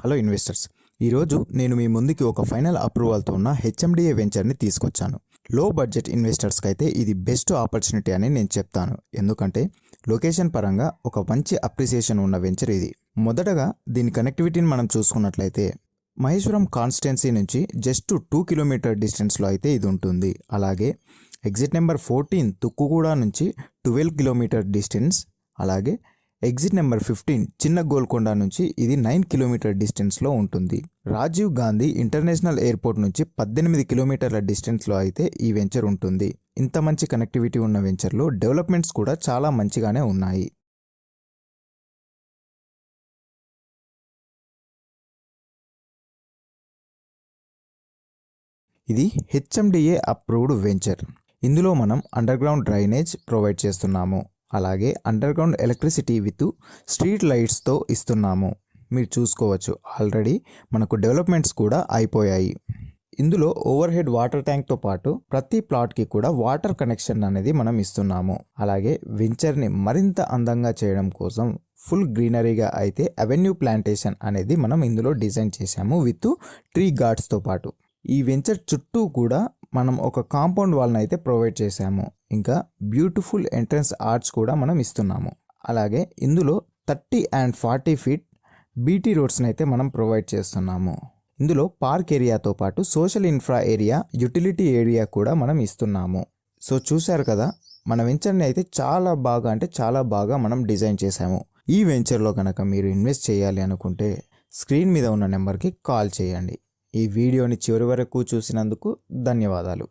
Hello investors, ఈరోజు నేను మీ ముందుకి ఒక ఫైనల్ అప్రూవల్తో ఉన్న హెచ్ఎండిఏ వెంచర్ని తీసుకొచ్చాను. లో బడ్జెట్ ఇన్వెస్టర్స్కి అయితే ఇది బెస్ట్ ఆపర్చునిటీ అని నేను చెప్తాను. ఎందుకంటే లొకేషన్ పరంగా ఒక మంచి అప్రిసియేషన్ ఉన్న వెంచర్ ఇది. మొదటగా దీని కనెక్టివిటీని మనం చూసుకున్నట్లయితే మహేశ్వరం కాన్స్టిట్యున్సీ నుంచి జస్ట్ 2 కిలోమీటర్ డిస్టెన్స్లో అయితే ఇది ఉంటుంది. అలాగే ఎగ్జిట్ నెంబర్ 14 తుక్కుగూడ నుంచి 12 కిలోమీటర్ డిస్టెన్స్, అలాగే ఎగ్జిట్ నెంబర్ 15 చిన్న గోల్కొండ నుంచి ఇది 9 కిలోమీటర్ డిస్టెన్స్లో ఉంటుంది. రాజీవ్ గాంధీ ఇంటర్నేషనల్ ఎయిర్పోర్ట్ నుంచి 18 కిలోమీటర్ల డిస్టెన్స్లో అయితే ఈ వెంచర్ ఉంటుంది. ఇంత మంచి కనెక్టివిటీ ఉన్న వెంచర్లో డెవలప్మెంట్స్ కూడా చాలా మంచిగానే ఉన్నాయి. ఇది హెచ్ఎండిఏ అప్రూవ్డ్ వెంచర్. ఇందులో మనం అండర్ గ్రౌండ్ డ్రైనేజ్ ప్రొవైడ్ చేస్తున్నాము. అలాగే underground electricity with street లైట్స్తో ఇస్తున్నాము. మీరు చూసుకోవచ్చు, ఆల్రెడీ మనకు డెవలప్మెంట్స్ కూడా అయిపోయాయి. ఇందులో ఓవర్ హెడ్ వాటర్ ట్యాంక్తో పాటు ప్రతి ప్లాట్కి కూడా వాటర్ కనెక్షన్ అనేది మనం ఇస్తున్నాము. అలాగే వెంచర్ని మరింత అందంగా చేయడం కోసం ఫుల్ గ్రీనరీగా అయితే అవెన్యూ ప్లాంటేషన్ అనేది మనం ఇందులో డిజైన్ చేశాము విత్ ట్రీ గార్డ్స్తో పాటు. ఈ వెంచర్ చుట్టూ కూడా మనం ఒక కాంపౌండ్ వాల్ని అయితే ప్రొవైడ్ చేశాము. ఇంకా బ్యూటిఫుల్ ఎంట్రన్స్ ఆర్చ్ కూడా మనం ఇస్తున్నాము. అలాగే ఇందులో 30 and 40 ఫీట్ బీటీ రోడ్స్ని అయితే మనం ప్రొవైడ్ చేస్తున్నాము. ఇందులో పార్క్ ఏరియాతో పాటు social infra area, utility area కూడా మనం ఇస్తున్నాము. సో చూశారు కదా, మన వెంచర్ని అయితే చాలా బాగా మనం డిజైన్ చేశాము. ఈ వెంచర్లో కనుక మీరు ఇన్వెస్ట్ చేయాలి అనుకుంటే స్క్రీన్ మీద ఉన్న నెంబర్కి కాల్ చేయండి. ఈ వీడియోని చివరి వరకు చూసినందుకు ధన్యవాదాలు.